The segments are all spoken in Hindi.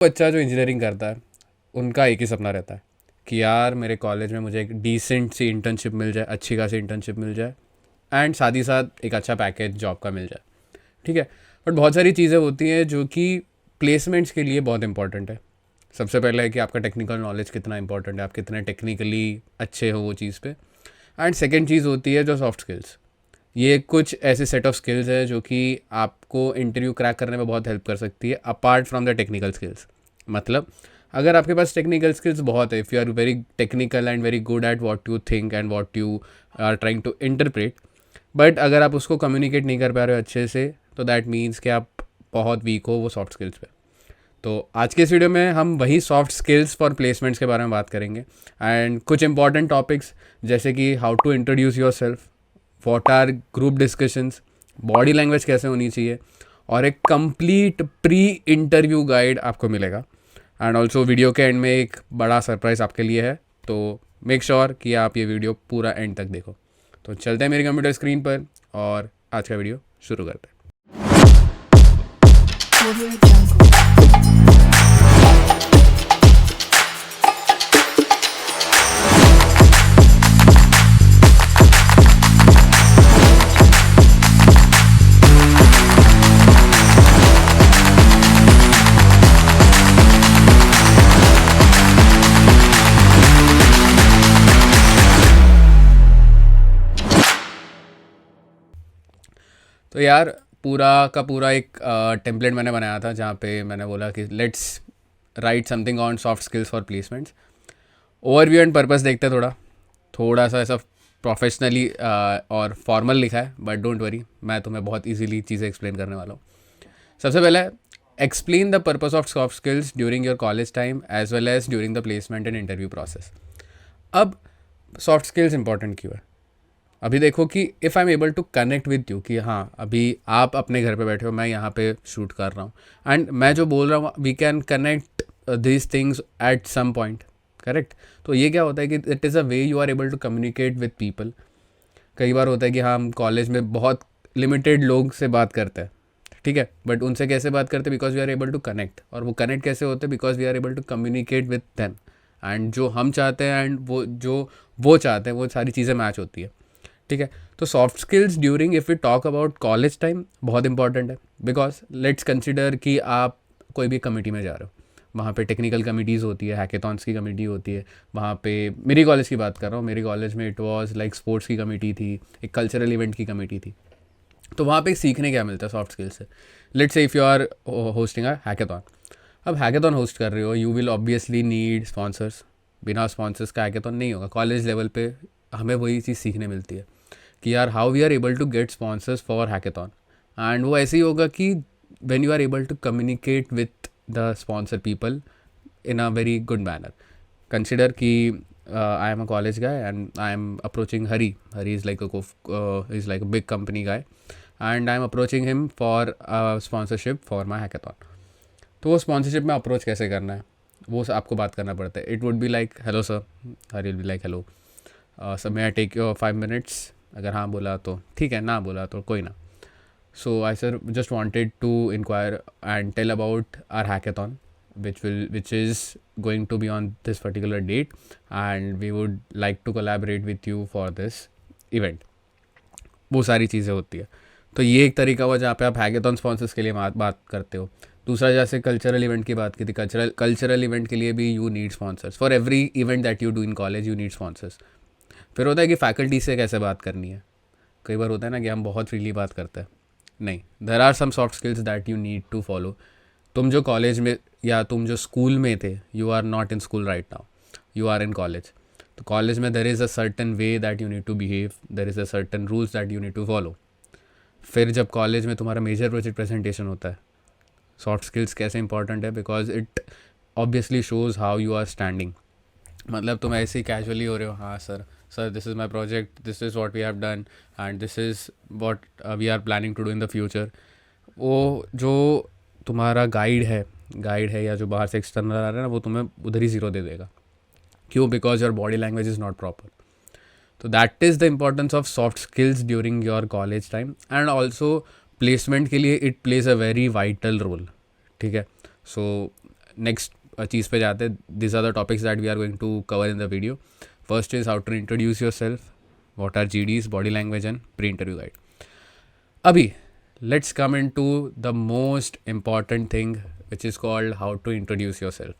बच्चा जो इंजीनियरिंग करता है उनका एक ही सपना रहता है कि यार मेरे कॉलेज में मुझे एक डिसेंट सी इंटर्नशिप मिल जाए, अच्छी खासी इंटर्नशिप मिल जाए, एंड साथ ही साथ एक अच्छा पैकेज जॉब का मिल जाए। ठीक है। बट बहुत सारी चीज़ें होती हैं जो कि प्लेसमेंट्स के लिए बहुत इंपॉर्टेंट है। सबसे पहले है कि आपका टेक्निकल नॉलेज कितना इंपॉर्टेंट है, आप कितने टेक्निकली अच्छे हो वो चीज़ पे। एंड सेकेंड चीज़ होती है जो सॉफ्ट स्किल्स। ये कुछ ऐसे सेट ऑफ स्किल्स है जो कि आपको इंटरव्यू क्रैक करने में बहुत हेल्प कर सकती है apart from the technical skills. मतलब अगर आपके पास टेक्निकल स्किल्स बहुत है, if you are very technical and very good at what you think and what you are trying to interpret, but अगर आप उसको कम्युनिकेट नहीं कर पा रहे हो अच्छे से, तो दैट मीन्स कि आप बहुत वीक हो वो सॉफ्ट स्किल्स पे। तो आज के इस वीडियो में हम वही सॉफ्ट स्किल्स फॉर प्लेसमेंट्स के बारे में बात करेंगे, एंड कुछ इंपॉर्टेंट टॉपिक्स जैसे कि how to introduce yourself, what are group discussions, body language कैसे होनी चाहिए, और एक कंप्लीट प्री इंटरव्यू गाइड आपको मिलेगा। एंड ऑल्सो वीडियो के एंड में एक बड़ा सरप्राइज़ आपके लिए है, तो मेक श्योर कि आप ये वीडियो पूरा एंड तक देखो। तो चलते हैं मेरी कंप्यूटर स्क्रीन पर और आज का वीडियो शुरू करते हैं। तो यार पूरा का पूरा एक टेम्पलेट मैंने बनाया था जहाँ पे मैंने बोला कि let's write something on soft skills for placements. Overview and purpose देखते हैं, थोड़ा थोड़ा सा ऐसा प्रोफेशनली और फॉर्मल लिखा है, बट डोंट वरी, मैं तुम्हें बहुत इजीली चीज़ें एक्सप्लेन करने वाला हूँ। सबसे पहले explain the purpose of soft skills during your college time as well as during the placement and interview process. अब सॉफ्ट स्किल्स इंपॉर्टेंट क्यों है? अभी देखो कि if I am able to connect with you, कि हाँ अभी आप अपने घर पे बैठे हो, मैं यहाँ पे शूट कर रहा हूँ, एंड मैं जो बोल रहा हूँ we can connect these things at some point, correct. तो ये क्या होता है कि it is a way you are able to communicate with people. कई बार होता है कि हाँ हम कॉलेज में बहुत लिमिटेड लोग से बात करते हैं, ठीक है, बट उनसे कैसे बात करते हैं? Because we are able to connect. और वो कनेक्ट कैसे होते हैं? Because we are able to communicate with them, and जो हम चाहते हैं एंड वो चाहते हैं, वो सारी चीज़ें मैच होती है। ठीक है। तो soft skills during if you talk about college time बहुत इंपॉर्टेंट है, बिकॉज लेट्स कंसिडर कि आप कोई भी कमेटी में जा रहे हो, वहाँ पे टेक्निकल कमिटीज़ होती है, हैकेथॉन्स की कमेटी होती है। वहाँ पे मेरी कॉलेज की बात कर रहा हूँ, मेरी कॉलेज में इट वाज लाइक स्पोर्ट्स की कमेटी थी, एक कल्चरल इवेंट की कमेटी थी। तो वहाँ पे सीखने क्या मिलता है सॉफ्ट स्किल्स से? Let's say if you are hosting a hackathon. अब हैकेथॉन होस्ट कर रहे हो, you will obviously need sponsors. बिना स्पॉन्सर्स का हैकेथॉन नहीं होगा। कॉलेज लेवल पे हमें वही चीज़ सीखने मिलती है कि यार how we are able to get sponsors for hackathon. And वो ऐसे ही होगा कि when you are able to communicate with the sponsor people in a very good manner. Consider कि I am a college guy and I am approaching Hari is like is like a big company guy, and I am approaching him for sponsorship for my hackathon. तो वो स्पॉन्सरशिप में अप्रोच कैसे करना है वो आपको बात करना पड़ता है। It would be like hello sir, Hari will be like hello sir, may I take your 5 minutes. अगर हाँ बोला तो ठीक है, ना बोला तो कोई ना। So I sir just wanted to inquire and tell about our hackathon which is going to be on this particular date, and we would like to collaborate with you for this event। वो सारी चीज़ें होती है। तो ये एक तरीका हुआ जहाँ पे आप हैकेथॉन स्पॉन्सर्स के लिए बात करते हो। दूसरा जैसे कल्चरल इवेंट की बात की थी, कल्चरल इवेंट के लिए भी you need sponsors. For every event that you do in college you need sponsors. फिर होता है कि फैकल्टी से कैसे बात करनी है। कई बार होता है ना कि हम बहुत फ्रीली बात करते हैं, नहीं, there are some soft skills that you need to follow. तुम जो कॉलेज में या तुम जो स्कूल में थे, you are not in school right now, you are in college. तो कॉलेज में there is a certain way that you need to behave, there is a certain rules that you need to follow. फिर जब कॉलेज में तुम्हारा मेजर प्रोजेक्ट प्रेजेंटेशन होता है, सॉफ्ट स्किल्स कैसे इंपॉर्टेंट है? Because it obviously shows how you are standing. मतलब तुम ऐसे ही कैजुअली हो रहे हो, हाँ sir this is my project, this is what we have done and this is what we are planning to do in the future. वो जो तुम्हारा गाइड है या जो बाहर से एक्सटर्नल आ रहा है ना, वो तुम्हें उधर ही ज़ीरो दे देगा। क्यों? Because your body language is not proper. तो that is the importance of soft skills during your college time, and also placement के लिए it plays a very vital role. ठीक है। सो नेक्स्ट चीज़ पे जाते हैं. This are the topics that we are going to cover in the video. First is how to introduce yourself, what are GDs, body language and pre-interview guide. Abhi, let's come into the most important thing which is called how to introduce yourself.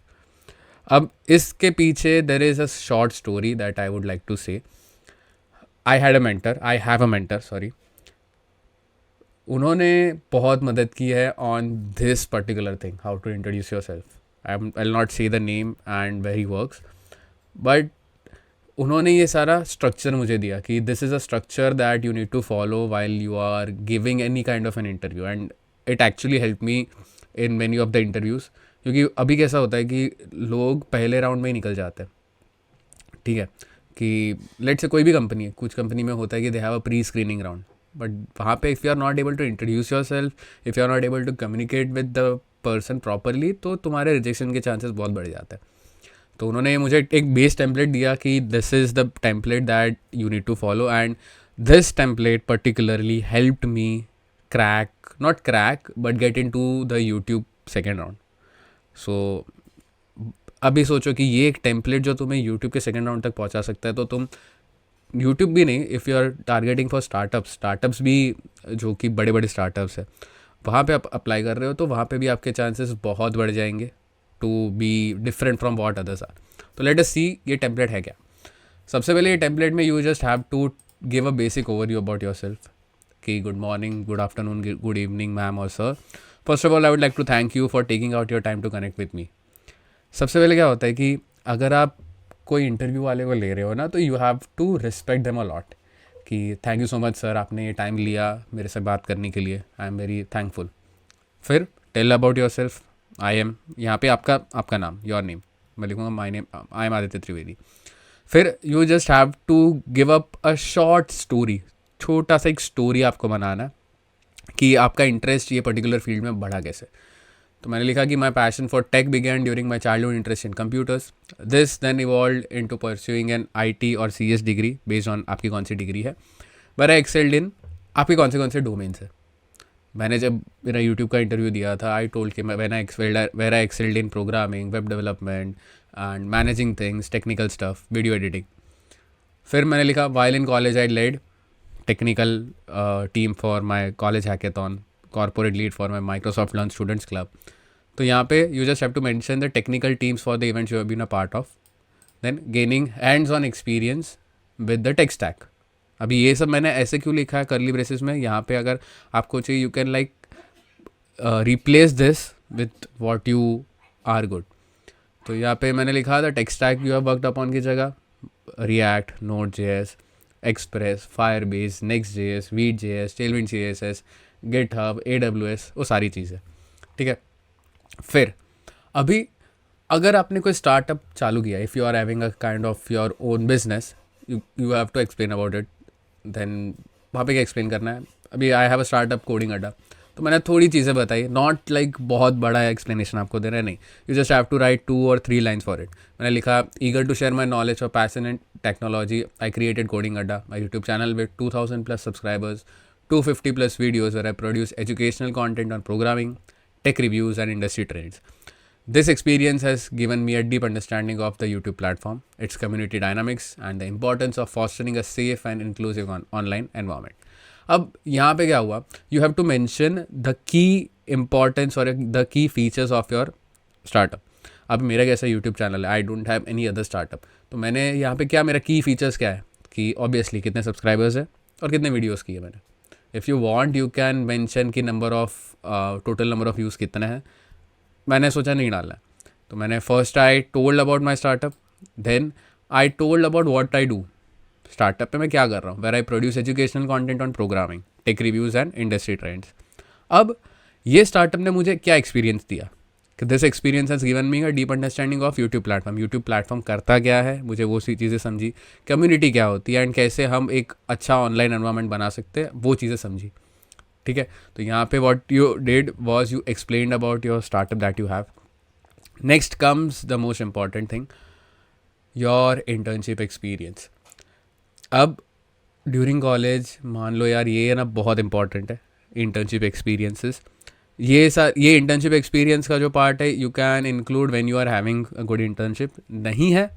अब इसके पीछे there is a short story that I would like to say. I have a mentor, sorry. उन्होंने बहुत मदद की है on this particular thing, how to introduce yourself. I'll not say the name and where he works, but उन्होंने ये सारा स्ट्रक्चर मुझे दिया कि this is a structure that you need to follow while you are giving any kind of an interview, and it actually help me in many of the interviews. क्योंकि अभी कैसा होता है कि लोग पहले राउंड में ही निकल जाते हैं. ठीक है, कि लेट से कोई भी कंपनी है, कुछ कंपनी में होता है कि they have a pre screening round, but वहाँ पे if you are not able to introduce yourself, if you are not able to communicate with the person properly, तो तुम्हारे रिजेक्शन के चांसेस बहुत बढ़ जाते हैं. तो उन्होंने मुझे एक बेस टेम्पलेट दिया कि this is the template that you need to follow, and this template particularly helped me not crack but get in to the YouTube second round. So अभी सोचो कि ये एक टेम्पलेट जो तुम्हें यूट्यूब के सेकेंड राउंड तक पहुंचा सकता है, तो तुम यूट्यूब भी नहीं, if you are targeting for startups भी जो कि बड़े बड़े स्टार्टअप्स है, वहाँ पे आप अप्लाई कर रहे हो, तो वहाँ पे भी आपके चांसेस बहुत बढ़ जाएंगे to be different from what others are. तो लेट अस सी ये टेम्पलेट है क्या. सबसे पहले ये टेम्पलेट में you just have to give a basic overview about yourself, कि good morning, good afternoon, good evening ma'am और sir. First of all I would like to thank you for taking out your time to connect with me. सबसे पहले क्या होता है कि अगर आप कोई इंटरव्यू वाले को ले रहे हो ना, तो you have to respect them a lot, कि thank you so much sir, आपने ये टाइम लिया मेरे से बात करने के लिए, आई एम वेरी थैंकफुल. फिर tell about yourself. I am, यहाँ पे आपका नाम, योर नेम, मैं लिखूँगा my name, I am Aditya Trivedi. फिर you just have to give up a short story, छोटा सा एक स्टोरी आपको बनाना है कि आपका इंटरेस्ट ये पर्टिकुलर फील्ड में बढ़ा कैसे. तो मैंने लिखा कि my passion for tech began during my childhood interest in computers. This then evolved into pursuing an IT और CS डिग्री बेस्ड ऑन आपकी कौन सी डिग्री है. वेयर आई एक्सेल्ड इन, आपके कौन से डोमेन्स है. मैंने जब मेरा यूट्यूब का इंटरव्यू दिया था, आई टोल्ड कि where I excelled in programming, web development and managing things, technical stuff, video editing. फिर मैंने लिखा while in college I led technical team for my college hackathon, corporate lead for my Microsoft learn students club. तो यहाँ पे you just have to mention the technical teams for the events you have been a part of. Then gaining hands on experience with the tech stack. अभी ये सब मैंने ऐसे क्यों लिखा है कर्ली ब्रेसेस में, यहाँ पे अगर आपको चाहिए you can like replace this with what you are good. तो यहाँ पे मैंने लिखा था tech stack you have worked upon की जगह React, Node js, Express, Firebase, Next js, Vite js, Tailwind CSS, GitHub, AWS, वो सारी चीज़ें. ठीक है. फिर अभी अगर आपने कोई स्टार्टअप चालू किया, if you are having a kind of your own business, you have to explain about it. Then वहाँ पे क्या एक्सप्लेन करना है. अभी I have a startup coding Adda, तो मैंने थोड़ी चीज़ें बताई, नॉट लाइक बहुत बड़ा एक्सप्लेनेशन आपको देना है, नहीं. You just have to write 2 or 3 lines for it. मैंने लिखा eager to share my knowledge और passion in technology, I created coding Adda, my YouTube channel with 2000+ subscribers, 250+ videos where I produce educational content on programming, tech reviews and industry trends. This experience has given me a deep understanding of the YouTube platform, its community dynamics, and the importance of fostering a safe and inclusive online environment. अब यहाँ पे क्या हुआ, you have to mention the key importance or the key features of your startup. अब मेरा कैसा YouTube चैनल है, I don't have any other startup. तो मैंने यहाँ पे क्या, मेरा की फीचर्स क्या है कि ऑब्वियसली कितने सब्सक्राइबर्स है और कितने वीडियोज़ किए मैंने. If you want you can mention कि टोटल नंबर ऑफ़ व्यूज़ कितने हैं. मैंने सोचा नहीं डालना है, तो मैंने first I told about my startup, then I told about what I do. Startup पे मैं क्या कर रहा हूँ, where I produce educational content on programming, tech reviews and industry trends. अब ये स्टार्टअप ने मुझे क्या एक्सपीरियंस दिया, कि this experience has given me a deep understanding of YouTube platform. YouTube platform करता क्या है, मुझे वो सी चीज़ें समझी, कम्युनिटी क्या होती है एंड कैसे हम एक अच्छा ऑनलाइन एनवायरनमेंट बना सकते हैं, वो चीज़ें समझी. ठीक है. तो यहाँ पे what you did was you explained about your startup that you have. Next comes the most important thing, your internship experience. अब ड्यूरिंग कॉलेज मान लो यार, ये ना बहुत इंपॉर्टेंट है इंटर्नशिप एक्सपीरियंसेस. ये इंटर्नशिप एक्सपीरियंस का जो पार्ट है you can include when you are having a good internship. नहीं है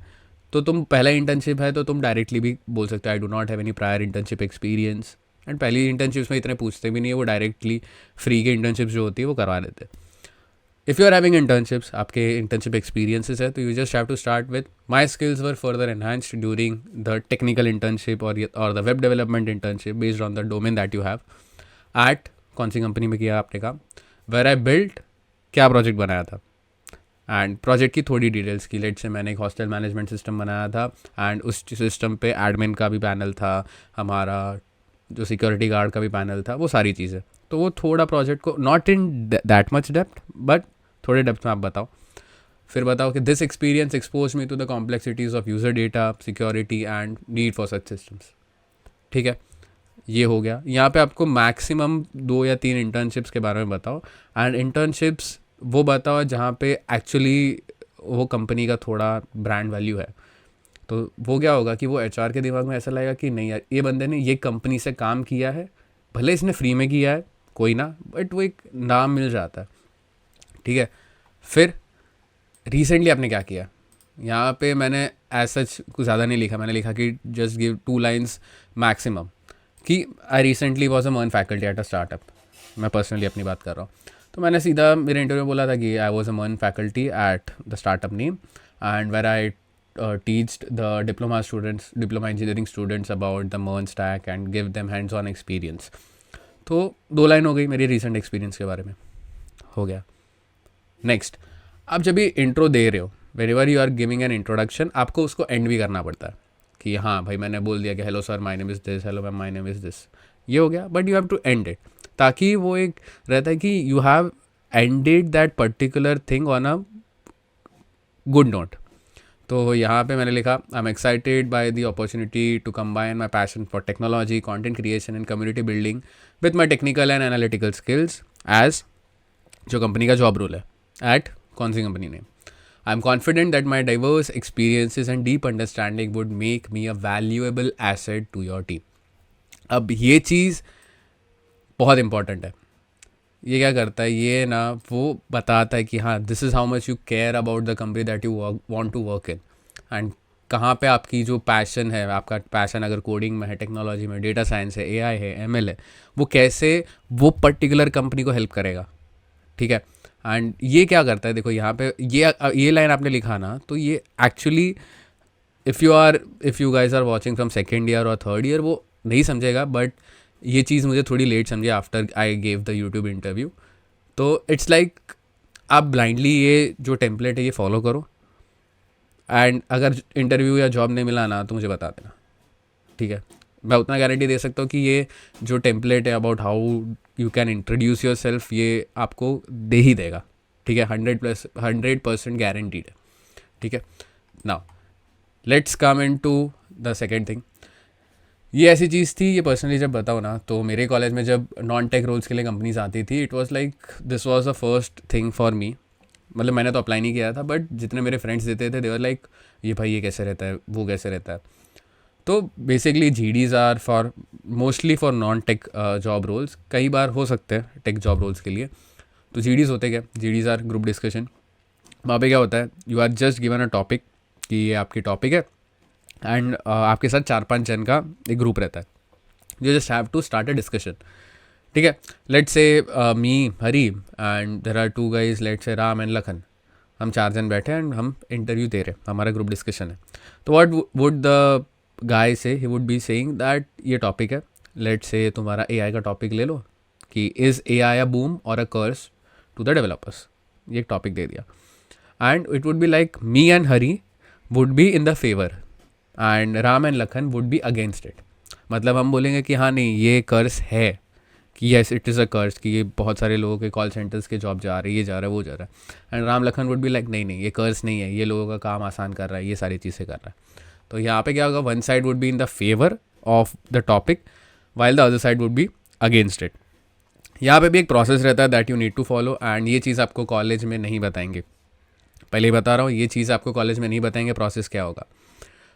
तो तुम पहला इंटर्नशिप है तो तुम डायरेक्टली भी बोल सकते हो I do not have any prior internship experience. And पहली इंटर्नशिप्स में इतने पूछते भी नहीं है, वो डायरेक्टली फ्री के इंटर्नशिप्स जो होती है वो करवा देते हैं। If you are having internships, आपके इंटर्नशिप एक्सपीरियंसेस है, तो you just have to start with my skills were further enhanced during the technical internship और the web development internship based on the domain that you have at कौन सी कंपनी में किया आपने काम, वेर आई बिल्ट क्या प्रोजेक्ट बनाया था एंड प्रोजेक्ट की थोड़ी डिटेल्स की। लेट से मैंने एक हॉस्टल मैनेजमेंट सिस्टम बनाया था एंड उस सिस्टम पे एडमिन का भी पैनल था, हमारा जो सिक्योरिटी गार्ड का भी पैनल था, वो सारी चीज़ें। तो वो थोड़ा प्रोजेक्ट को not in that much depth but थोड़े डेप्थ में आप बताओ। फिर बताओ कि this experience expose me to the complexities of user data security and need for such systems. ठीक है, ये हो गया। यहाँ पे आपको मैक्सिमम 2 या 3 इंटर्नशिप्स के बारे में बताओ एंड इंटर्नशिप्स वो बताओ जहाँ पे एक्चुअली वो कंपनी का थोड़ा ब्रांड वैल्यू है। तो वो क्या होगा कि वो एचआर के दिमाग में ऐसा लगेगा कि नहीं यार ये बंदे ने ये कंपनी से काम किया है, भले इसने फ्री में किया है कोई ना, बट वो एक नाम मिल जाता है। ठीक है, फिर रिसेंटली आपने क्या किया, यहाँ पे मैंने ऐसा कुछ ज़्यादा नहीं लिखा, मैंने लिखा कि जस्ट गिव 2 लाइन्स मैक्सिमम कि I recently was a MERN faculty at a startup. मैं पर्सनली अपनी बात कर रहा हूँ, तो मैंने सीधा मेरे इंटरव्यू में बोला था कि I was a MERN faculty at the startup name and where I teached the diploma engineering students about the MERN stack and give them hands on experience। तो 2 लाइन हो गई मेरी रीसेंट एक्सपीरियंस के बारे में, हो गया। नेक्स्ट, आप जब भी इंट्रो दे रहे हो, whenever you are giving an introduction, आपको उसको एंड भी करना पड़ता है कि हाँ भाई मैंने बोल दिया कि hello sir my name is this, hello ma'am my name is this, ये हो गया। But you have to end it, ताकि वो एक रहता है कि you have ended that particular thing on a good note. तो यहाँ पे मैंने लिखा I am excited by the opportunity to combine my passion for technology, content creation and community building with my technical and analytical skills as जो कंपनी का जॉब रोल है एट कौन सी कंपनी ने। I am confident that my diverse experiences and deep understanding would make me a valuable asset to your team. अब ये चीज़ बहुत इंपॉर्टेंट है। ये क्या करता है, ये ना वो बताता है कि हाँ this is how much you care about the company that you want to work in and कहाँ पे आपकी जो पैशन है, आपका पैशन अगर कोडिंग में है, टेक्नोलॉजी में, डेटा साइंस है, एआई है, एमएल है, वो कैसे वो पर्टिकुलर कंपनी को हेल्प करेगा। ठीक है, एंड ये क्या करता है, देखो यहाँ पे ये लाइन आपने लिखा ना, तो ये actually if you guys are watching from second year और थर्ड ईयर वो नहीं समझेगा, बट ये चीज़ मुझे थोड़ी लेट समझे after I gave the YouTube interview. तो इट्स लाइक आप ब्लाइंडली ये जो टेम्पलेट है ये फॉलो करो एंड अगर इंटरव्यू या जॉब नहीं मिला ना तो मुझे बता देना। ठीक है, मैं उतना गारंटी दे सकता हूँ कि ये जो टेम्पलेट है about how you can introduce your self ये आपको दे ही देगा। ठीक है, 100% गारंटीड है। ठीक है, now let's come in to the second thing. ये ऐसी चीज़ थी, ये पर्सनली जब बताओ ना, तो मेरे कॉलेज में जब नॉन टेक रोल्स के लिए कंपनीज आती थी, it was like this was the first thing for me. मतलब मैंने तो अप्लाई नहीं किया था, बट जितने मेरे फ्रेंड्स देते थे दे वर लाइक ये भाई ये कैसे रहता है, वो कैसे रहता है। तो basically GDs are for mostly for non tech job roles, कई बार हो सकते हैं टेक जॉब रोल्स के लिए। तो GDs होते क्या, GDs आर ग्रुप डिस्कशन। वहाँ पे क्या होता है, you are just given a topic कि ये आपकी टॉपिक है एंड आपके साथ 4-5 जन का एक ग्रुप रहता है, you just have to start a discussion. ठीक है, let's say me Hari and there are 2 guys, let's say Ram and Lakhan, हम 4 जन बैठे एंड हम इंटरव्यू दे रहे, हमारा ग्रुप डिस्कशन है। तो व्हाट वुड द गाय से, he would be saying that ये टॉपिक है, लेट्स से तुम्हारा AI का टॉपिक ले लो कि इज़ AI अ बूम और अ कर्स टू द डेवलपर्स, ये एक टॉपिक दे दिया and it would be like me and Hari would be in the favour and Ram and Lakhan would be against it. मतलब हम बोलेंगे कि हाँ नहीं ये कर्स है, कि येस इट इज़ अ कर्स, कि ये बहुत सारे लोगों के कॉल सेंटर्स के जॉब जा रहे हैं, ये जा रहा है वो जा रहा है, and Ram Lakhan would be like नहीं नहीं ये कर्स नहीं है, ये लोगों का काम आसान कर रहा है, ये सारी चीज़ें कर रहा है। तो यहाँ पे क्या होगा, one side would be in the favour of the topic while the other side would be against it. यहाँ पे भी एक प्रोसेस रहता है that you need to follow and ये चीज़ आपको कॉलेज में नहीं बताएंगे, पहले ही बता रहा हूँ, ये चीज़ आपको कॉलेज में नहीं बताएंगे। प्रोसेस क्या होगा,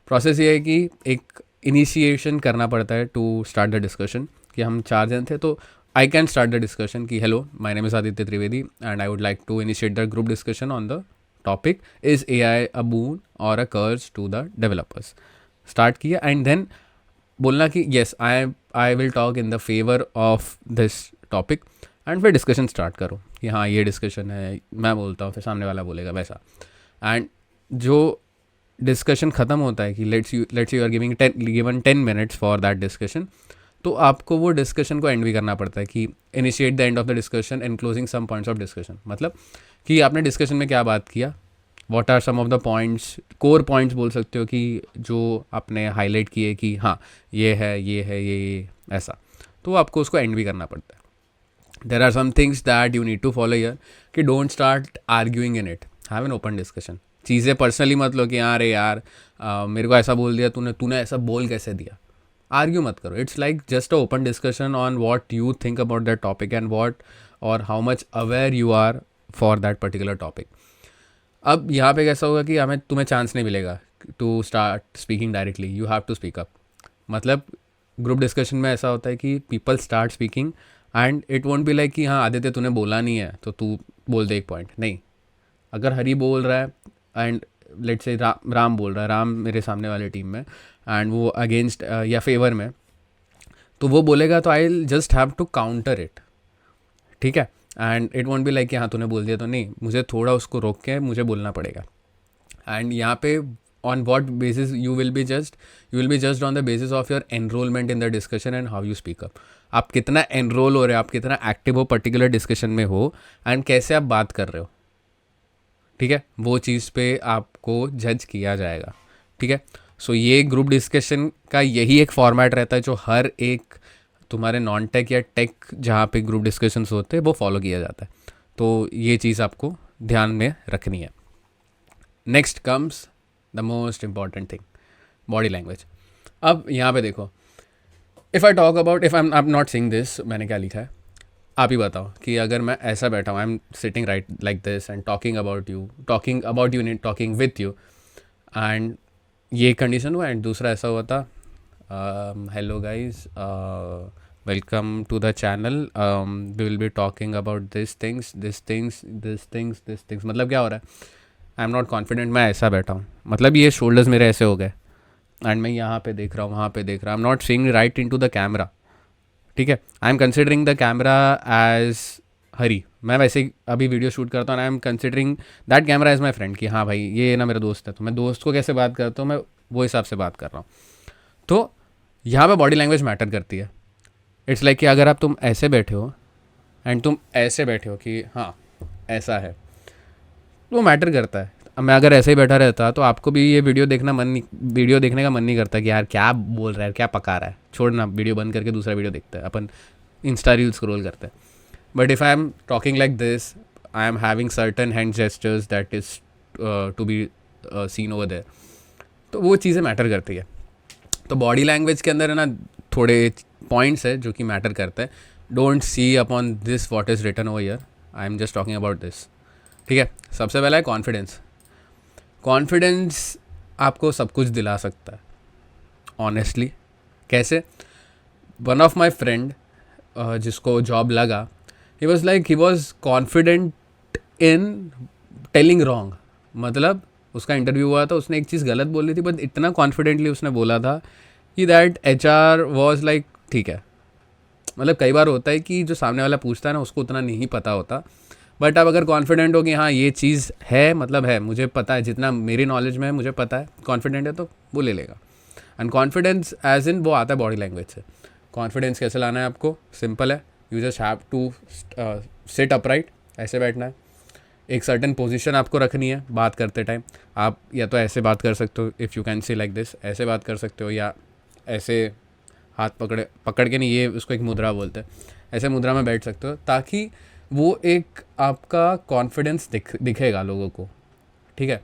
प्रोसेस ये है कि एक इनिशिएशन करना पड़ता है टू स्टार्ट द डिस्कशन, कि हम 4 जन थे तो I can start the discussion ki hello, my name is Aditya Trivedi and I would like to initiate the group discussion on the topic is AI a boon or a curse to the developers. Start किया and then बोलना कि yes I will talk in the favor of this topic and फिर डिस्कशन स्टार्ट करो कि हाँ ये डिस्कशन है, मैं बोलता हूँ फिर सामने वाला बोलेगा वैसा. एंड जो डिस्कशन ख़त्म होता है कि let's you are given 10 minutes for that discussion, तो आपको वो डिस्कशन को एंड भी करना पड़ता है कि initiate the end of the discussion and closing some points of discussion. मतलब कि आपने डिस्कशन में क्या बात किया, what are some of the points, core points बोल सकते हो कि जो आपने हाईलाइट किए कि हाँ ये है ये ऐसा, तो आपको उसको एंड भी करना पड़ता है. There are some things that you need to follow here कि don't start arguing in it, have an open discussion. चीज़ें पर्सनली मत लो कि यार मेरे को ऐसा बोल दिया तूने ऐसा बोल कैसे दिया. आर्ग्यू मत करो. It's like just a open discussion on what you think about that topic and what और how much aware you are for that particular topic. अब यहाँ पे कैसा होगा कि तुम्हें चांस नहीं मिलेगा to start speaking directly, you have to speak up. मतलब ग्रुप डिस्कशन में ऐसा होता है कि people start speaking and it won't be like कि हाँ आदित्य तूने बोला नहीं है तो तू बोल दे एक पॉइंट. नहीं, अगर हरी बोल रहा है एंड लेट्स से राम बोल रहा है, राम मेरे सामने वाले टीम में एंड वो अगेंस्ट या फेवर में, तो वो बोलेगा तो I just have to counter it. ठीक है, and it won't be like कि हाँ तूने बोल दिया तो नहीं, मुझे थोड़ा उसको रोक के मुझे बोलना पड़ेगा. एंड यहाँ पे on what basis you will be judged on the basis of your enrolment in the discussion and how you speak up. आप कितना एनरोल हो रहे हो, आप कितना एक्टिव हो पर्टिकुलर डिस्कशन में हो एंड कैसे आप बात कर रहे हो. ठीक है, वो चीज़ पे आपको जज किया जाएगा. ठीक है, सो ये ग्रुप डिस्कशन का यही एक फॉर्मेट रहता है जो हर एक तुम्हारे नॉन टेक या टेक जहाँ पे ग्रुप डिस्कशंस होते हैं वो फॉलो किया जाता है. तो ये चीज़ आपको ध्यान में रखनी है. Next comes the most important thing, body language. अब यहाँ पे देखो, if I talk about, if I am not seeing this, मैंने क्या लिखा है आप ही बताओ कि अगर मैं ऐसा बैठा हूँ, I am sitting right like this and talking about you talking with you and ये कंडीशन हुआ एंड दूसरा ऐसा हुआ था, hello guys welcome to the channel, we will be talking about this things. मतलब क्या हो रहा है, आई एम नॉट कॉन्फिडेंट, मैं ऐसा बैठा हूँ, मतलब ये शोल्डर्स मेरे ऐसे हो गए एंड मैं यहाँ पे देख रहा हूँ, वहाँ पे देख रहा हूँ, I am not seeing right into the camera. ठीक है, I am considering the camera as HR. मैं वैसे ही अभी वीडियो शूट करता हूँ, I am considering that camera as my friend कि हाँ भाई ये ना मेरा दोस्त है, तो मैं दोस्त को कैसे बात करता हूँ मैं वो हिसाब से बात कर रहा हूँ. तो यहाँ पे बॉडी लैंग्वेज मैटर करती है. इट्स लाइक कि अगर आप तुम ऐसे बैठे हो एंड तुम ऐसे बैठे हो कि हाँ ऐसा है, तो वो मैटर करता है. अब मैं अगर ऐसे ही बैठा रहता तो आपको भी ये वीडियो देखने का मन नहीं करता कि यार क्या बोल रहा है, क्या पका रहा है, छोड़ना, वीडियो बंद करके दूसरा वीडियो देखता है, अपन इंस्टा रील स्क्रॉल करते हैं. But if I am talking like this, I am having certain hand gestures that is to be seen over there, तो वो चीज़ें मैटर करती है. तो बॉडी लैंग्वेज के अंदर है ना थोड़े पॉइंट्स है जो कि मैटर करते हैं. Don't see upon this what is written over here, I am just talking about this. ठीक है, सबसे पहला है कॉन्फिडेंस. कॉन्फिडेंस आपको सब कुछ दिला सकता है ऑनेस्टली. कैसे, वन ऑफ माई फ्रेंड जिसको जॉब लगा, he was confident in telling wrong. मतलब उसका इंटरव्यू हुआ था, उसने एक चीज़ गलत बोली थी बट इतना कॉन्फिडेंटली उसने बोला था कि दैट HR वॉज लाइक ठीक है. मतलब कई बार होता है कि जो सामने वाला पूछता है ना उसको उतना नहीं पता होता, बट अब अगर कॉन्फिडेंट हो कि हाँ ये चीज़ है, मतलब है, मुझे पता है, जितना मेरी नॉलेज में है मुझे पता है, कॉन्फिडेंट है तो वो ले लेगा. एंड कॉन्फिडेंस एज इन वो आता है बॉडी लैंग्वेज से. कॉन्फिडेंस कैसे लाना है आपको, सिंपल है, you just have to sit upright, ऐसे बैठना है, एक सर्टन पोजीशन आपको रखनी है. बात करते टाइम आप या तो ऐसे बात कर सकते हो, if you can see like this, ऐसे बात कर सकते हो, या ऐसे हाथ पकड़ के नहीं, ये उसको एक मुद्रा बोलते हैं, ऐसे मुद्रा में बैठ सकते हो ताकि वो एक आपका कॉन्फिडेंस दिखेगा लोगों को. ठीक है,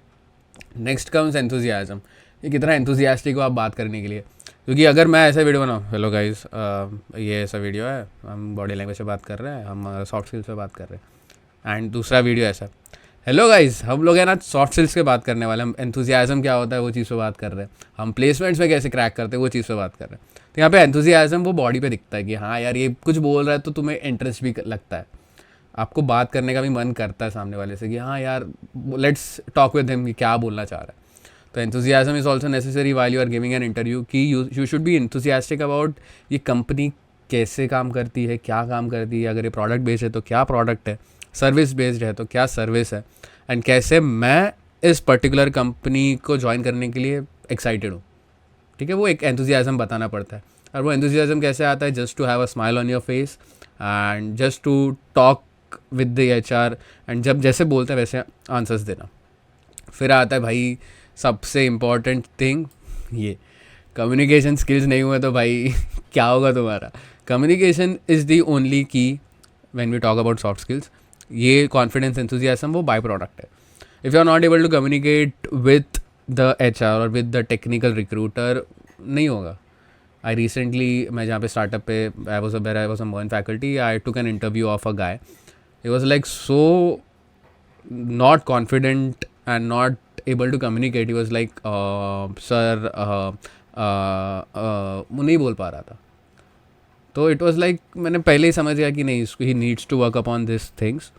नेक्स्ट कम्स एंथुजियाज्म. ये कितना एंथुजियास्टिक हो आप बात करने के लिए, क्योंकि अगर मैं ऐसा वीडियो बनाऊँ, हेलो गाइस ये ऐसा वीडियो है, हम बॉडी लैंग्वेज पे बात कर रहे हैं, हम सॉफ्ट स्किल्स पे बात कर रहे हैं, एंड दूसरा वीडियो ऐसा, हेलो गाइस हम लोग है ना सॉफ्ट स्किल्स के बात करने वाले, हम एंथुजियाज्म क्या होता है वो चीज़ पे बात कर रहे हैं, हम प्लेसमेंट्स में कैसे क्रैक करते हैं वो चीज़ पे बात कर रहे हैं. तो यहाँ पे एंथुजियाज्म वो बॉडी पे दिखता है कि हाँ यार ये कुछ बोल रहा है तो तुम्हें इंटरेस्ट भी लगता है, आपको बात करने का भी मन करता है सामने वाले से कि हाँ यार लेट्स टॉक विद हिम, क्या बोलना चाह रहा है. तो enthusiasm is also necessary while you are giving an interview कि you should be enthusiastic about ये कंपनी कैसे काम करती है, क्या काम करती है, अगर ये प्रोडक्ट बेस्ड है तो क्या प्रोडक्ट है, सर्विस बेस्ड है तो क्या सर्विस है, एंड कैसे मैं इस पर्टिकुलर कंपनी को ज्वाइन करने के लिए एक्साइटेड हूँ. ठीक है, वो एक एंथुजियाज्म बताना पड़ता है. और वो एंथुजियाज्म कैसे आता है? Just to have a smile on your face and just to talk with the HR, and जब जैसे बोलते हैं वैसे आंसर्स देना. फिर आता है भाई सबसे इम्पॉर्टेंट थिंग, ये कम्युनिकेशन स्किल्स नहीं हुए तो भाई क्या होगा तुम्हारा. Communication is the only key when we talk about soft skills. ये कॉन्फिडेंस एंथुजियाज्म वो बाय प्रोडक्ट है. If you are not able to communicate with the HR और विद द टेक्निकल रिक्रूटर, नहीं होगा. आई रिसेंटली, मैं जहाँ पे स्टार्टअप पे आई was a MERN faculty, I took an interview of a guy. He was like so not confident and not able to communicate. He was like sir वो नहीं बोल पा रहा था. तो इट वाज लाइक मैंने पहले ही समझ गया कि नहीं, इसको ही needs to work upon this things.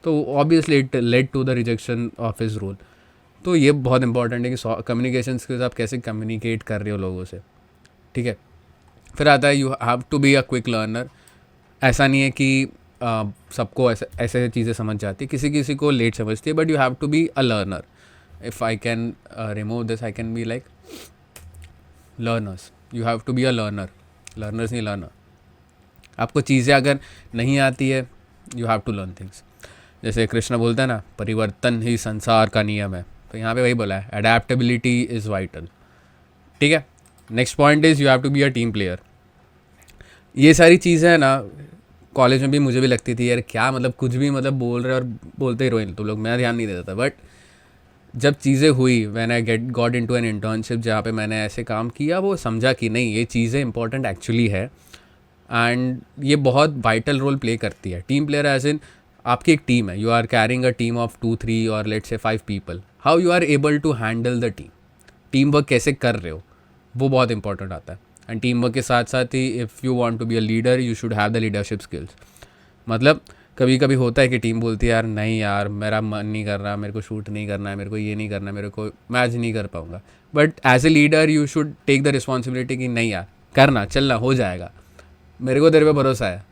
तो obviously it led to the rejection of his role. तो ये बहुत इंपॉर्टेंट है कि कम्युनिकेशन स्किल्स आप कैसे कम्युनिकेट कर रहे हो लोगों से. ठीक है. फिर आता है you have to be a quick learner. ऐसा नहीं है कि सबको ऐसे ऐसे चीज़ें समझ जाती है, किसी किसी को लेट समझती है, but you have to be a learner. If I can remove this, I can be like learners. You have to be a learner, learners नहीं लर्नर. आपको चीज़ें अगर नहीं आती है, you have to learn things. जैसे कृष्ण बोलता है ना, परिवर्तन ही संसार का नियम है. तो यहाँ पे वही बोला है, अडेप्टेबिलिटी इज़ वाइटल. ठीक है. Next point is you have to be a team player. ये सारी चीज़ें हैं ना, कॉलेज में भी मुझे भी लगती थी यार क्या मतलब कुछ भी मतलब बोल रहे और बोलते ही रोए तो लोग, मैं ध्यान नहीं देता था. बट जब चीज़ें हुई, when I got into an internship जहाँ पे मैंने ऐसे काम किया, वो समझा कि नहीं ये चीज़ें इंपॉर्टेंट एक्चुअली है एंड ये बहुत वाइटल रोल प्ले करती है. टीम प्लेयर एज इन आपकी एक टीम है, you are carrying a team of 2-3 और let's say 5 people. How you are able to handle the team work कैसे कर रहे हो, वो बहुत इंपॉर्टेंट आता है. एंड टीम वर्क के साथ साथ ही if you want to be a leader, you should have the leadership skills. मतलब कभी कभी होता है कि टीम बोलती है यार नहीं यार मेरा मन नहीं कर रहा, मेरे को शूट नहीं करना है, मेरे को ये नहीं करना है, मेरे को मैच नहीं कर पाऊँगा. But as a leader you should take the responsibility कि नहीं यार करना, चलना, हो जाएगा, मेरे को तेरे पे भरोसा है,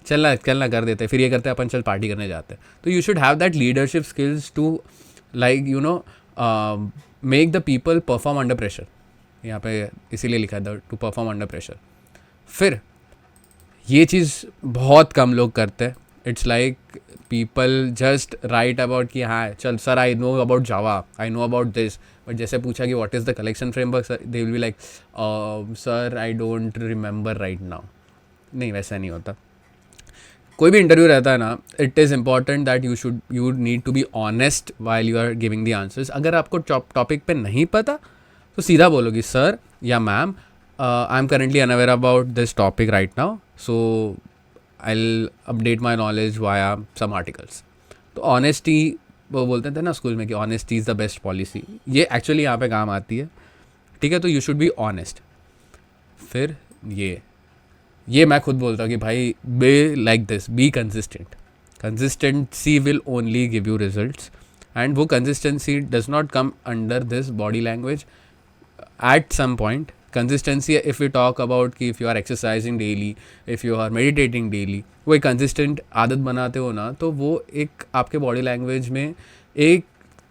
चलना चलना कर देते. फिर ये करते हैं अपन, चल पार्टी करने जाते हैं. तो you should have that leadership skills to like you know make the people perform under pressure. यहाँ पे इसीलिए लिखा है टू परफॉर्म अंडर प्रेशर. फिर ये चीज़ बहुत कम लोग करते हैं. It's like people just right about कि हाँ चल sir I know about Java, I know about this, but जैसे पूछा कि what is the collection framework, they will be like sir I don't remember right now. नहीं, वैसा नहीं होता. कोई भी इंटरव्यू रहता है ना, it is important that you need to be honest while you are giving the answers. अगर आपको टॉपिक पे नहीं पता तो सीधा बोलोगी सर या ma'am I am currently unaware about this topic right now, so I will update my knowledge via some articles. तो ऑनेस्टी, वो बोलते थे ना स्कूल में कि honesty is the best policy, ये एक्चुअली यहाँ पे काम आती है. ठीक है. तो यू शुड बी ऑनेस्ट. फिर ये मैं खुद बोलता हूँ कि भाई be like this, be consistent. Consistency will only give you results and वो consistency does not come under this body language at some point. Consistency, if we talk about कि if you are exercising daily, if you are meditating daily, वो एक consistent आदत बनाते हो ना, तो वो एक आपके बॉडी लैंग्वेज में एक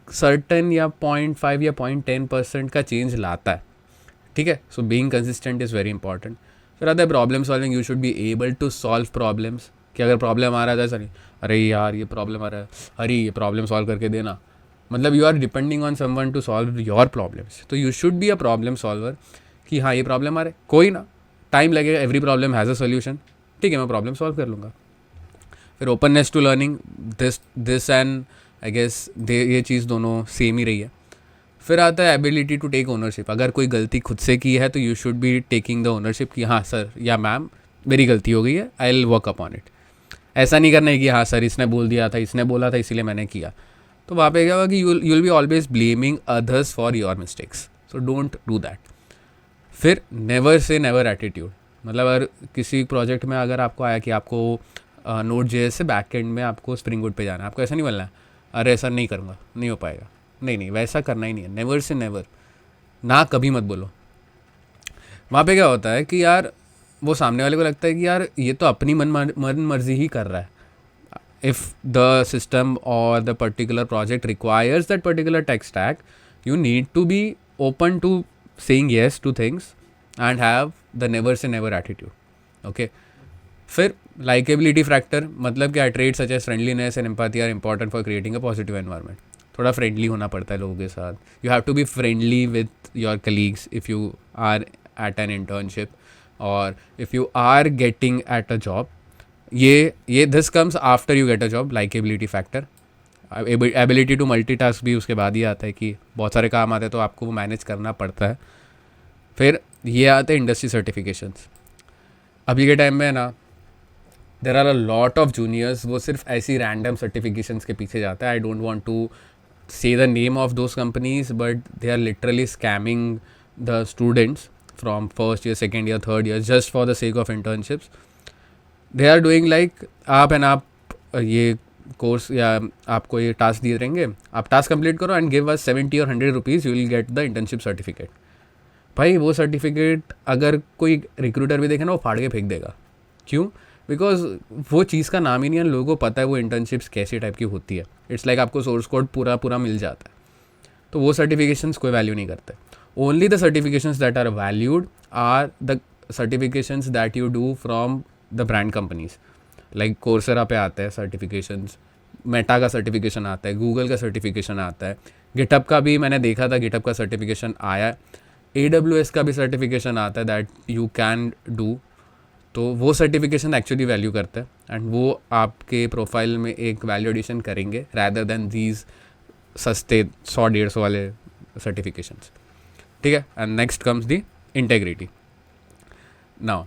सर्टन या 0.5 या 0.10% का चेंज लाता है. ठीक है. So being consistent is very important. फिर आता है problem solving. You should be able to solve problems. कि अगर प्रॉब्लम आ रहा है ऐसा नहीं अरे यार ये प्रॉब्लम आ रहा है, अरे ये प्रॉब्लम सॉल्व करके देना. मतलब you are depending on someone to solve your problems. तो you should be a problem solver कि हाँ ये प्रॉब्लम आ रहा है, कोई ना, टाइम लगेगा, every problem has a solution. ठीक है, मैं प्रॉब्लम सॉल्व कर लूँगा. फिर openness to learning, this and I guess ये चीज़ दोनों सेम ही रही है. फिर आता है एबिलिटी टू टेक ओनरशिप. अगर कोई गलती खुद से की है तो you should be taking the ownership कि हाँ सर या मैम मेरी गलती हो गई है, I will work upon it. ऐसा नहीं करना है कि हाँ सर इसने बोल दिया था, इसने बोला था इसीलिए मैंने किया. तो वहाँ पे क्या होगा कि you will be always blaming others for your mistakes. So don't do that. फिर नेवर से नेवर एटीट्यूड, मतलब अगर किसी प्रोजेक्ट में अगर आपको आया कि आपको नोट जे से बैक एंड में आपको स्प्रिंग बूट पे जाना है, आपको ऐसा नहीं बोलना है अरे ऐसा नहीं करूँगा, नहीं हो पाएगा, नहीं नहीं वैसा करना ही नहीं है, नेवर से नेवर, ना कभी मत बोलो। वहाँ पे क्या होता है कि यार वो सामने वाले को लगता है कि यार ये तो अपनी मन मर्जी ही कर रहा है। इफ़ द सिस्टम और the particular project requires that particular tech stack, you need to be open to saying yes to things and have the never say never attitude. Okay. फिर likability factor, मतलब क्या, traits such as friendliness and empathy are important for creating a positive environment. थोड़ा फ्रेंडली होना पड़ता है लोगों के साथ. You have to be friendly with your colleagues if you are at an internship or if you are getting at a job. ये this comes after you get a job, likability factor. Ability to multitask भी उसके बाद ही आता है कि बहुत सारे काम आते हैं तो आपको वो मैनेज करना पड़ता है। फिर ये आते हैं इंडस्ट्री सर्टिफिकेशंस। अभी के टाइम में ना there are a lot of juniors, वो सिर्फ ऐसी रैंडम सर्टिफिकेशंस के पीछे जाता है। I don't want to say the name of those companies, but they are literally scamming the students from first year, second year, third year just for the sake of internships. They are doing like आप ये कोर्स या आपको ये टास्क दिए रहेंगे, आप टास्क कंप्लीट करो एंड गिव अस 70 और 100 rupees, you will get the internship certificate. भाई वो सर्टिफिकेट अगर कोई रिक्रूटर भी देखे ना वो फाड़ के फेंक देगा। क्यों? बिकॉज वो चीज़ का नाम ही नहीं है, लोगों को पता है वो इंटर्नशिप्स कैसी टाइप की होती है। इट्स लाइक आपको सोर्स कोड पूरा मिल जाता है, तो वो सर्टिफिकेशंस कोई वैल्यू नहीं करते। Only the certifications that are valued are the certifications that you do from the brand companies. Like Coursera पे आता है सर्टिफिकेशंस, मेटा का सर्टिफिकेशन आता है, गूगल का सर्टिफिकेशन आता है, गिटहब का भी मैंने देखा था, गिटहब का सर्टिफिकेशन आया, AWS का भी सर्टिफिकेशन आता है दैट यू कैन डू। तो वो सर्टिफिकेशन एक्चुअली वैल्यू करता है एंड वो आपके प्रोफाइल में एक वैल्यू एडिशन करेंगे रैदर देन दीज सस्ते 100-150 वाले सर्टिफिकेशंस। ठीक है, and next comes the integrity. Now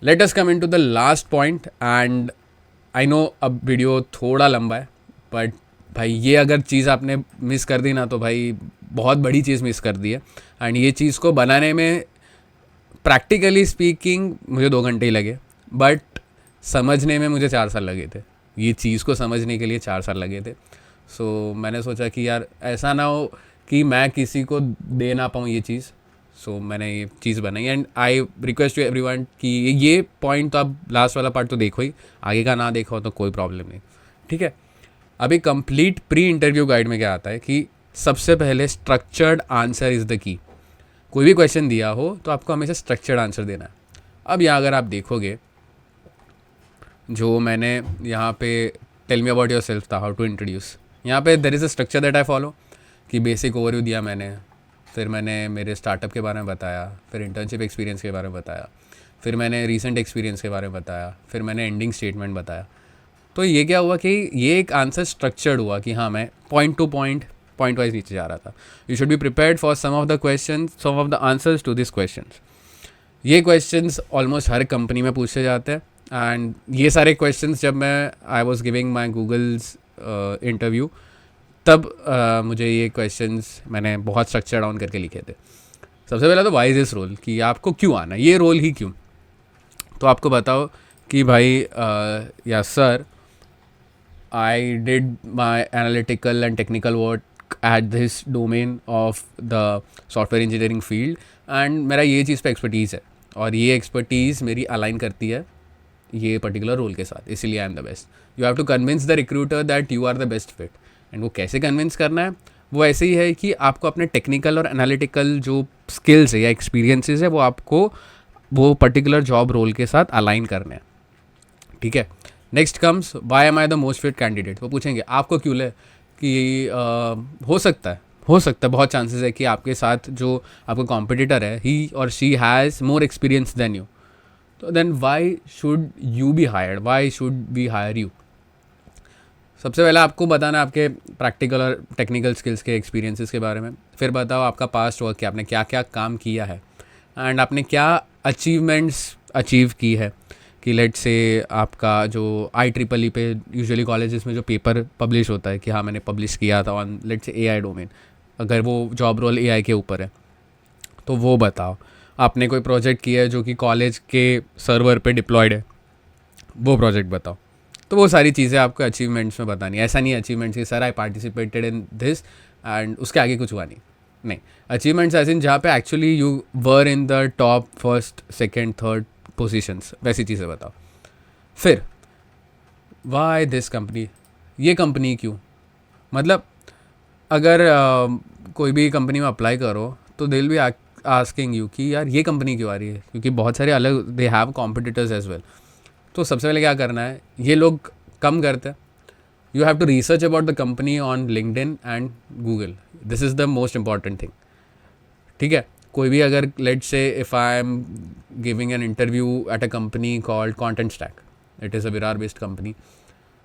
let us come in to the last point, and I know अब वीडियो थोड़ा लंबा है, बट भाई ये अगर चीज़ आपने मिस कर दी ना तो भाई बहुत बड़ी चीज़ मिस कर दी है। एंड ये चीज़ को बनाने में प्रैक्टिकली स्पीकिंग मुझे 2 घंटे ही लगे, बट समझने में मुझे 4 साल लगे थे। ये चीज़ को समझने के लिए 4 साल लगे थे। सो मैंने सोचा कि यार ऐसा ना हो कि मैं किसी को दे ना पाऊँ ये चीज़। सो मैंने ये चीज़ बनाई and I request to everyone कि ये पॉइंट तो आप लास्ट वाला पार्ट तो देखो ही, आगे का ना देखो तो कोई प्रॉब्लम नहीं। ठीक है, अभी कंप्लीट प्री इंटरव्यू गाइड में क्या आता है कि सबसे पहले स्ट्रक्चर्ड आंसर इज़ द की। कोई भी क्वेश्चन दिया हो तो आपको हमेशा स्ट्रक्चर्ड आंसर देना है। अब यहाँ अगर आप देखोगे जो मैंने यहाँ पे tell me about yourself था, हाउ टू इंट्रोड्यूस, यहाँ पे there is a structure that I follow कि बेसिक ओवरव्यू दिया मैंने, फिर मैंने मेरे स्टार्टअप के बारे में बताया, फिर इंटर्नशिप एक्सपीरियंस के बारे में बताया, फिर मैंने रीसेंट एक्सपीरियंस के बारे में बताया, फिर मैंने एंडिंग स्टेटमेंट बताया। तो ये क्या हुआ कि ये एक आंसर स्ट्रक्चर्ड हुआ कि हाँ मैं पॉइंट टू पॉइंट वाइज नीचे जा रहा था। You should be prepared for some of the question, some of the answers to this questions. ये क्वेश्चंस ऑलमोस्ट हर कंपनी में पूछे जाते हैं एंड ये सारे क्वेश्चंस जब मैं I was giving my Google's interview तब मुझे ये क्वेश्चंस मैंने बहुत स्ट्रक्चर डाउन करके लिखे थे। सबसे पहला तो वाई इज दिस रोल, कि आपको क्यों आना, ये रोल ही क्यों। तो आपको बताओ कि भाई या sir I did my analytical and technical work at this domain of the software engineering field and मेरा ये चीज़ पे एक्सपर्टीज़ है और ये एक्सपर्टीज़ मेरी अलाइन करती है ये पर्टिकुलर रोल के साथ, इसीलिए I am the best. You have to convince the recruiter that you are the best fit. And वो कैसे कन्विंस करना है, वो ऐसे ही है कि आपको अपने टेक्निकल और एनालिटिकल जो स्किल्स है या एक्सपीरियंसेस है वो आपको वो पर्टिकुलर जॉब रोल के साथ अलाइन करने हैं। ठीक है, next comes why am I the most fit candidate. वो पूछेंगे आपको क्यों ले कि हो सकता है बहुत चांसेस है कि आपके साथ जो आपका कॉम्पिटिटर है ही और she has more experience than you, तो then why should you be hired, why should we hire you. सबसे पहले आपको बताना आपके प्रैक्टिकल और टेक्निकल स्किल्स के एक्सपीरियंसेस के बारे में, फिर बताओ आपका पास्ट वर्क क्या, आपने क्या क्या काम किया है एंड आपने क्या अचीवमेंट्स अचीव की है। कि लेट से आपका जो IEEE पे यूजुअली कॉलेजेस में जो पेपर पब्लिश होता है कि हाँ मैंने पब्लिश किया था ऑन लेट से AI डोमेन, अगर वो जॉब रोल AI के ऊपर है तो वो बताओ। आपने कोई प्रोजेक्ट किया है जो कि कॉलेज के सर्वर पे डिप्लॉयड है, वो प्रोजेक्ट बताओ। तो वो सारी चीज़ें आपको अचीवमेंट्स में बतानी है। ऐसा नहीं है अचीवमेंट्स कि sir I participated in this and उसके आगे कुछ हुआ नहीं। नहीं, अचीवमेंट्स ऐसे जहाँ पे actually you were in the top first second third positions, वैसी चीज़ें बताओ। फिर वाई दिस कंपनी, ये कंपनी क्यों, मतलब अगर कोई भी कंपनी में अप्लाई करो तो they will be asking you कि यार ये कंपनी क्यों आ रही है, क्योंकि बहुत सारे अलग they have competitors as well. तो सबसे पहले क्या करना है, ये लोग कम करते हैं, you have to research about the company on LinkedIn and Google, this is the most important thing. ठीक है, कोई भी अगर let's say if I am giving an interview at a company called content stack, it is a Virar based company,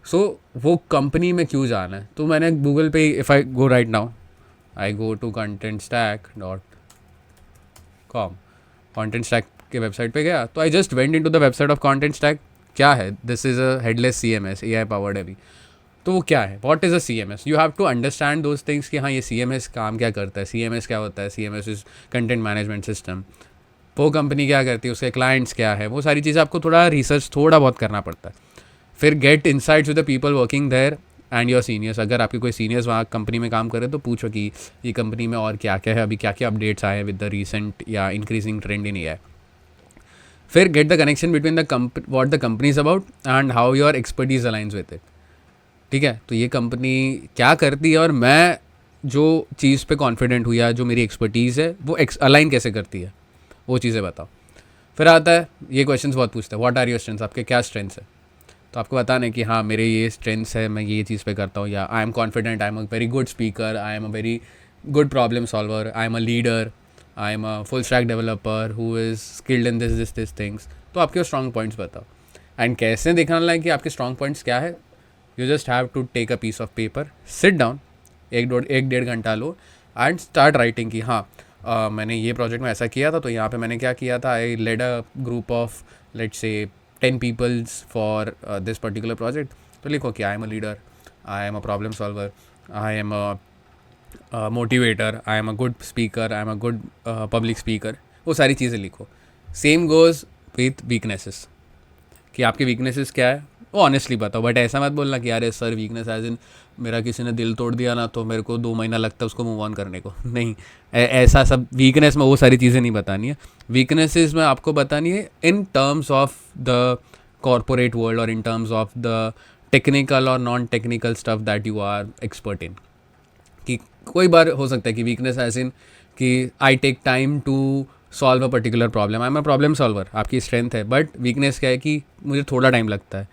so वो कंपनी में क्यों जाना है, तो मैंने गूगल पे if I go right now, I go to contentstack.com, Contentstack के वेबसाइट पे गया, तो I just went into the website of Contentstack. क्या है, this is a headless CMS, AI powered है अभी। तो वो क्या है, what is a CMS, you have to understand those things कि हाँ ये CMS काम क्या करता है, CMS क्या होता है, CMS is content management system, वो कंपनी क्या करती है, उसके क्लाइंट्स क्या है, वो सारी चीज़ें आपको थोड़ा रिसर्च थोड़ा बहुत करना पड़ता है। फिर get insights with the people working there and your seniors, अगर आपके कोई सीनियर्स वहाँ कंपनी में काम करे तो पूछो कि ये कंपनी में और क्या क्या है, अभी क्या क्या अपडेट्स आए हैं विद द रीसेंट या इंक्रीजिंग ट्रेंड इन AI। फिर get the connection between the what the company is about and how your expertise aligns with it. ठीक है, तो ये कंपनी क्या करती है और मैं जो चीज़ पे कॉन्फिडेंट हुई या जो मेरी एक्सपर्टीज़ है वो अलाइन कैसे करती है, वो चीज़ें बताओ। फिर आता है ये क्वेश्चंस बहुत पूछता है, व्हाट आर योर स्ट्रेंथ्स, आपके क्या स्ट्रेंथ्स है, तो आपको बताना है कि हाँ मेरे ये स्ट्रेंथ्स है, मैं ये चीज़ पे करता हूँ, या आई am confident, I am a very good speaker, I am a very good problem solver, I am a leader, I am a full stack developer who is skilled in this things. तो आपके स्ट्रॉन्ग पॉइंट्स बताओ। एंड कैसे दिखाना है कि आपके स्ट्रॉन्ग पॉइंट्स क्या है, you just have to take a piece of paper, sit down, एक डेढ़ घंटा लो एंड स्टार्ट राइटिंग कि हाँ मैंने ये प्रोजेक्ट में ऐसा किया था, तो यहाँ पे मैंने क्या किया था, I led a group of let's say 10 peoples for this particular project. तो लिखो कि I am a leader, I am a problem solver, I am a motivator, I am a good speaker, I am a good public speaker, वो सारी चीज़ें लिखो। सेम गोज़ विथ वीकनेसेस, कि आपकी वीकनेसेस क्या है वो ऑनेस्टली बताओ, बट ऐसा मत बोलना कि यार सर वीकनेस एज इन मेरा किसी ने दिल तोड़ दिया ना तो मेरे को 2 महीना लगता है उसको मूव ऑन करने को, नहीं ऐसा सब वीकनेस में वो सारी चीज़ें नहीं बतानी है। वीकनेसेस में आपको बतानी है in terms of the corporate world और in terms of the technical और non technical stuff that you are expert in. कि कोई बार हो सकता है कि वीकनेस एज इन कि I take time to solve a particular problem, I am a problem solver, आपकी स्ट्रेंथ है, बट वीकनेस क्या है कि मुझे थोड़ा टाइम लगता है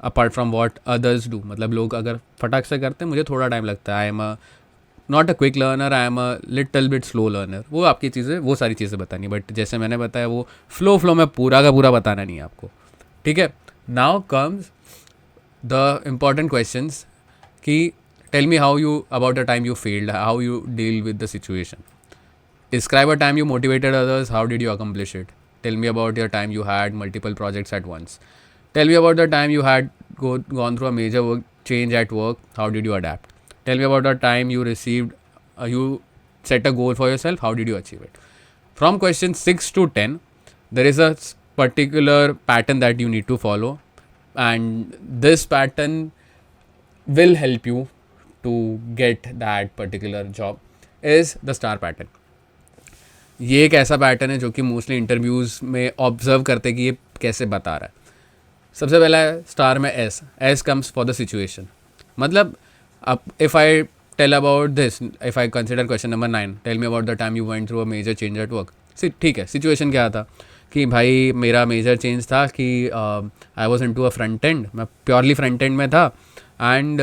apart from what others do, मतलब लोग अगर फटाक से करते हैं मुझे थोड़ा टाइम लगता है, I am a not a quick learner, I am a little bit slow learner, वो आपकी चीज़ें वो सारी चीज़ें बतानी, बट जैसे मैंने बताया वो फ्लो में पूरा का पूरा बताना नहीं है आपको। ठीक है, now comes the important questions कि tell me how you about the time you failed, how you deal with the situation. Describe a time you motivated others. How did you accomplish it? Tell me about your time you had multiple projects at once. Tell me about the time you had gone through a major work change at work. How did you adapt? Tell me about the time you received, you set a goal for yourself. How did you achieve it? From questions 6 to 10, there is a particular pattern that you need to follow, and this pattern will help you to get that particular job. Is the STAR pattern. ये एक ऐसा पैटर्न है जो कि मोस्टली इंटरव्यूज़ में ऑब्जर्व करते कि ये कैसे बता रहा है। सबसे पहला है स्टार में S comes for the situation, मतलब अब if I tell about this, if I consider question number 9, tell me about the time you went through a major change at work. ठीक है, सिचुएशन क्या था कि भाई मेरा मेजर चेंज था कि I was in to a front end, मैं प्योरली फ्रंट एंड में था, and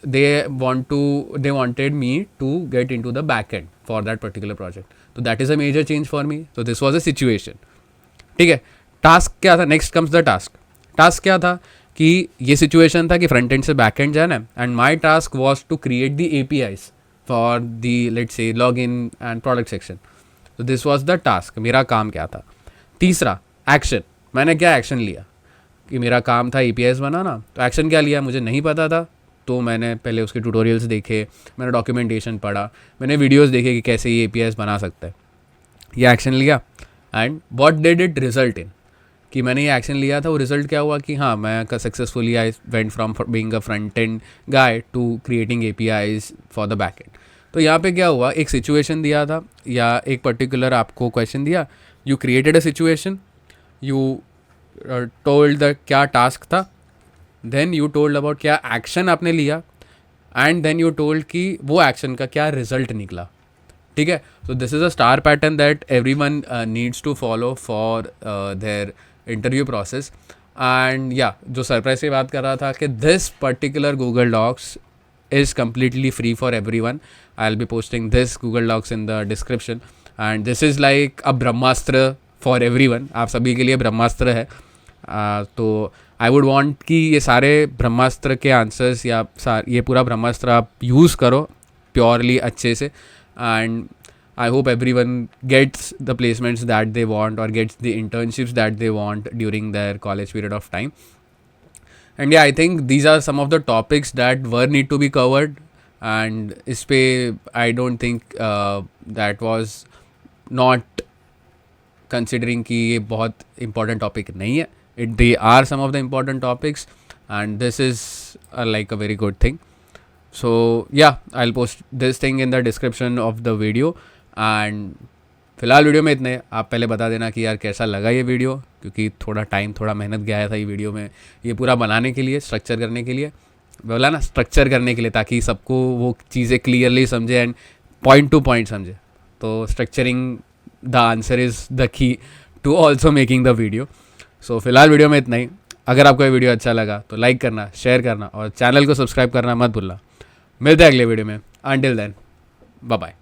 they wanted me to get into the back end for that particular project, so that is a major change for me, so this was a situation. ठीक है, टास्क क्या था, नेक्स्ट कम्स द टास्क क्या था कि ये सिचुएशन था कि फ्रंट एंड से बैक एंड जाना है, and my task was to create the APIs for the let's say log in and product section, तो दिस वॉज द टास्क, मेरा काम क्या था। तीसरा एक्शन, मैंने क्या एक्शन लिया कि मेरा काम था APIs बनाना, तो एक्शन क्या लिया, मुझे नहीं पता था तो मैंने पहले उसके ट्यूटोरियल्स देखे, मैंने डॉक्यूमेंटेशन पढ़ा, मैंने वीडियोस देखे कि कैसे ये APIs बना सकता है, ये एक्शन लिया। And what did it result in, कि मैंने ये एक्शन लिया था, वो रिजल्ट क्या हुआ कि हाँ मैं successfully I went from being a front end guy to creating APIs for the back end. तो यहाँ पे क्या हुआ, एक सिचुएशन दिया था या एक पर्टिकुलर आपको क्वेश्चन दिया, you created a situation, you told the क्या टास्क था, देन यू टोल्ड अबाउट क्या एक्शन आपने लिया, एंड देन यू टोल्ड कि वो एक्शन का क्या रिजल्ट निकला. ठीक है, so this is a star pattern that every one needs to follow for their interview process. And या जो सरप्राइज की बात कर रहा था कि this particular Google docs is completely free for everyone. I'll be posting this Google Docs in the description, and this is like a Brahmastra for everyone. आप सभी के लिए ब्रह्मास्त्र है. तो आई वुड वांट कि ये सारे ब्रह्मास्त्र के आंसर्स या ये पूरा ब्रह्मास्त्र आप यूज़ करो प्योरली अच्छे से, and I hope everyone gets the placements that they want or gets the internships that they want during their college period of time. And yeah, I think these are some of the topics that were need to be covered, and इस पे I don't think that was not considering कि ये बहुत important topic नहीं है. They are some of the important topics, and this is like a very good thing. So yeah, I'll post this thing in the description of the video. And फिलहाल वीडियो में इतने. आप पहले बता देना कि यार कैसा लगा ये वीडियो, क्योंकि थोड़ा मेहनत गया था ये वीडियो में ये पूरा बनाने के लिए, स्ट्रक्चर करने के लिए, बोला ना स्ट्रक्चर करने के लिए, ताकि सबको वो चीज़ें क्लियरली समझे एंड पॉइंट टू पॉइंट समझे. तो structuring the answer is the key to also making the video. So फिलहाल वीडियो में इतना ही. अगर आपको ये वीडियो अच्छा लगा तो लाइक करना, शेयर करना और चैनल को सब्सक्राइब करना मत भूलना. मिलते हैं अगले वीडियो में. Until then, bye bye.